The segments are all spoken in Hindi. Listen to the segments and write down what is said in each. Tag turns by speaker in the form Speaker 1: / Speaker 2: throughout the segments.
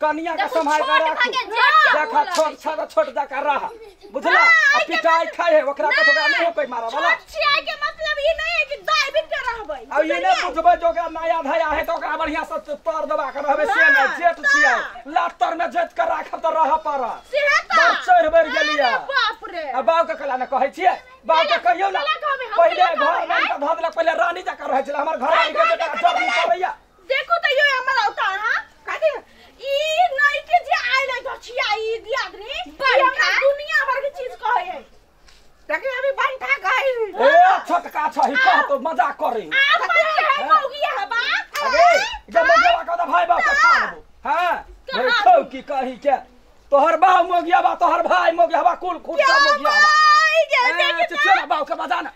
Speaker 1: कनिया के संभाल कर राखू देखा छोट जाकर रहा बुझला अब पिटाई खाए है ओकरा के छोड़ा नहीं कोई मारा वाला
Speaker 2: छिया के मतलब ये नहीं है कि दाई भी कर रहबै
Speaker 1: अब ये नहीं बुझबै जो ओकरा नया धया है तो ओकरा बढ़िया से तोड़ दबा कर रहबे से ना जेठ छिया लातर में जेठ कर राखब त रह पर बड़ चढ़ बर गेलिया
Speaker 2: बाप रे
Speaker 1: अब बाऊ के कला न कहै छियै बाऊ के कहियो ना पहले घर में त धद लग पहले रानी जाकर रहै छल हमर घर आइ के बेटा डर नहीं करैया
Speaker 2: देखो त यो हमर औता हां कादी ई नहीं के जे आइले तो छिया ई दियाद रे हमरा दुनिया भर के चीज कहै है ताकि अभी बनठा कहै
Speaker 1: ए छोटका छही कह तो मजाक करे
Speaker 2: आ है मौगी है बा
Speaker 1: अरे जब मौगिया का भाई बाप के खा लेबो हां भाई खौ की कही के तोहर बाऊ मोगिया बा तोहर भाई मोगिया बा कुल खुद का मोगिया बा चला बाऊ के बजाना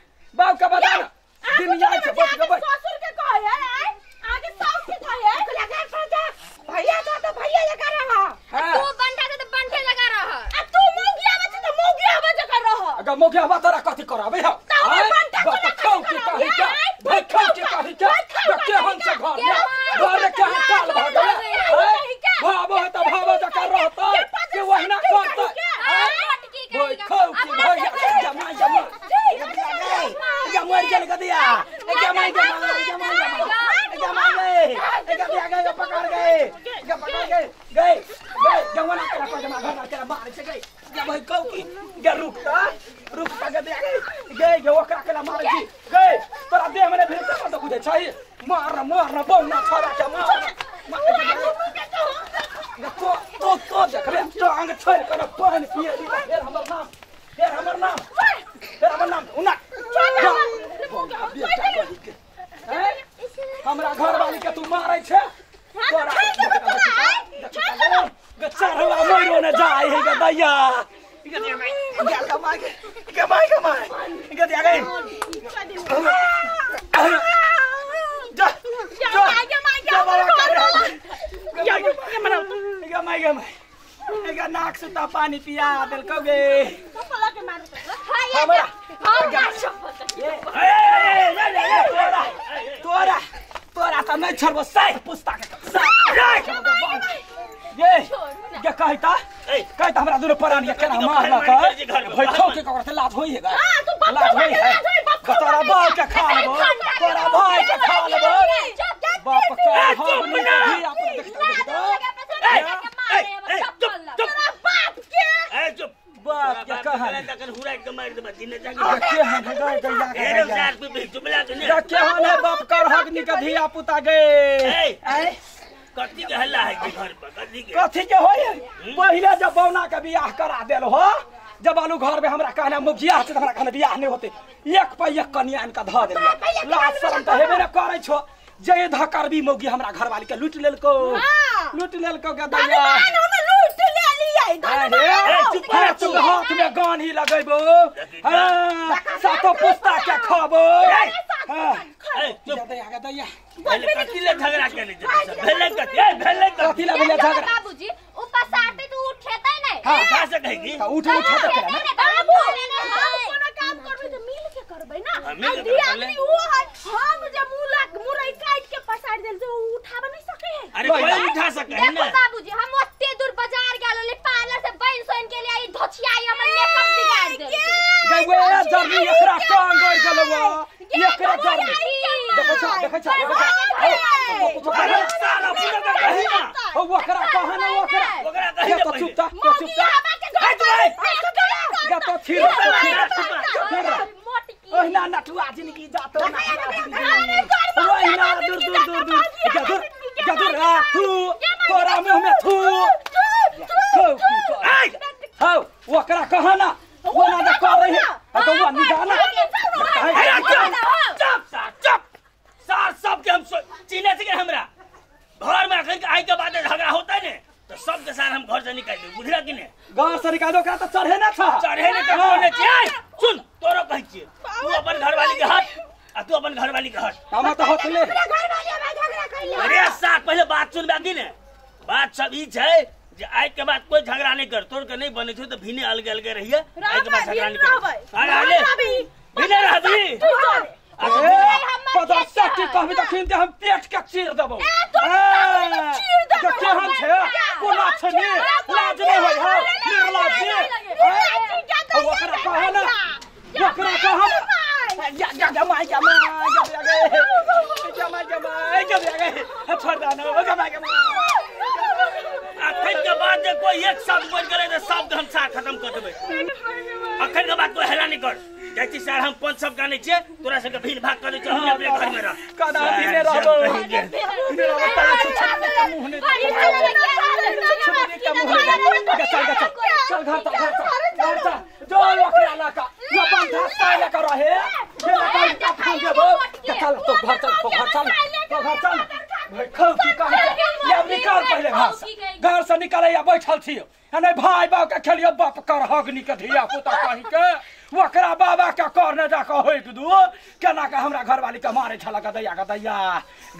Speaker 1: दुनिया के बच गए
Speaker 2: ससुर के कहे है आगे सास के कहे है लगा पड़ा भैया तो भैया लगा रहा तू बंटा के तो बंटे लगा रहा आ तू मोगिया बच तो मोगिया बच कर रहा
Speaker 1: अगर मोगिया बा तोरा कथि कराबे हो खौ की कही के भाई खौ की कही के के हन से घर के काल भाग भाबो तो भाबो जा कर रहता कि वहिना करता भाई खौ की भैया जमा मर गेल गदिया जमाई गए पकड़ गए जवाना के जमा घर के मार से गए भाई कौ की गे रुकता गए ओकरा के मार छी गए तोरा देह में फिर तो बुझे छै मार बौना छोरा के मार तो देख रे टांग छोड़ कर पानी पिए फिर हमर नाम उना हमरा घर वाली के तू मारै छे चढ़वा मरो न जाए है दैया कमाई दिया गई नाक से पानी पिया दिल कगे तोरा तो नहीं छोड़बो साइड पुस्ता ये कहता हमरा दुनो परानी केना मारना का भाई ठोक के ककरा से लाज होई है लाज होई है तोरा बाप के खा लेबो तोरा भाई के खा लेबो बाप का हम नहीं अपन देखता चुप बाप के कहा तकन हुरा के मार दे दिने जाके के हम गए गया के चुपला तो के हम बाप कर हक नि के धिया पुता गए कथी के हल्ला है के घर पर कथी के होय पहिले जब बौना के बियाह करा देल हो जब आलू घर में हमरा कहना मुखिया से हमरा कहना बियाह नहीं होते एक पे एक कन्या इनका ध देलिए लाज शरम त हेबे न करे छो जे धकर भी मौगी हमरा घर वाली के लूट लेलको गदैया
Speaker 2: लूट ले लिया
Speaker 1: तू हाथ में गान ही लगेबो सातो पुस्ता के खाबो गदैया
Speaker 3: पहले कथी ले झगड़ा केने भेले कथी ले झगड़ा
Speaker 2: बाबूजी ऊपर साटे तू उठेतै नहीं
Speaker 3: हां का से कहेगी
Speaker 1: उठ तो केला ना
Speaker 2: बाबू कोनो काम करबे तो मिल के करबे ना अभी आदमी वो है हम जे मुरई काट के पसार देल तो उठाबे नहीं सके है
Speaker 3: अरे कोई उठा सके है ना
Speaker 2: बाबूजी हम ओते दूर बाजार गेल ले पार्लर से बन सोन के लिए धोछियाई हमर मेकअप बिगाड़ देल
Speaker 1: गए जल्दी एकरा टांग गई गलवा एकरा जल्दी देखो
Speaker 3: साला पुना का कही ना
Speaker 1: ओ वकरा कहा ना वकरा
Speaker 3: कही
Speaker 1: तो चुपता गा तो फिर ओहिना नटुआ जिंदगी जातो ओहिना दूर थू तोरा मुंह में थू हां वकरा कहा ना वो ना कर रही है तो वो निदाना
Speaker 3: चुप सार सब के हम चिन्हे से हमरा घर में आखिर आई के बाद झगड़ा होता है ने तो सब के साथ हम घर से निकाल दे बुझला कि ने
Speaker 1: घर से निकालो का तो चढ़े ना था
Speaker 3: कोने चाहिए सुन तोरो कह छिए तू अपन घरवाली के हट आ तू अपन घरवाली के हट
Speaker 1: हम तो हट ले
Speaker 3: अरे साथ पहले बात सुन बाकी ने बात सब ई छै जे आई के बाद कोई झगड़ा नहीं कर तोर के नहीं बने छो तो भीने अलग रहिए आई के बाद झगड़ा नहीं कर अरे भीने रहबी
Speaker 1: पदर सट्टी
Speaker 4: कहबी त खिन हम पेट के चीर देबो केहन छे कोना छनी लाज नहीं होय है निर्लाज ओकरा कह ना ओकरा कह जमा छोड़ दे
Speaker 3: अखन के बाद जे कोई एक शब्द बोल करे तो शब्द हम साथ खत्म कर देबे अखन के बाद कोई हल्ला नहीं कर जैसे सर हम 5 शब्द गाने छे तोरा से के भीड़ भाग कर दे हम अपने घर में रह
Speaker 4: कदा दिने रहबो दिने रहबो छुछने का मुंह ने चल घर जो ओकरा लाका या बंधा साइल कर रहे ये लगा का फोन देबो चल तो घर चल भाई खाओ की कह या निकाल पहले घर से निकाले या बैठल थी नहीं भाई बाप के खेलियो बाप कर हगनी के धिया पुता कहि के ओकरा बाबा के करने जा के होय दू केना के हमरा घरवाली के मारे छला के दैया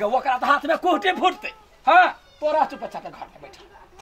Speaker 4: ओकरा हाथ में कुहटी फुटते हां तोरा चुपचाप घर में बैठल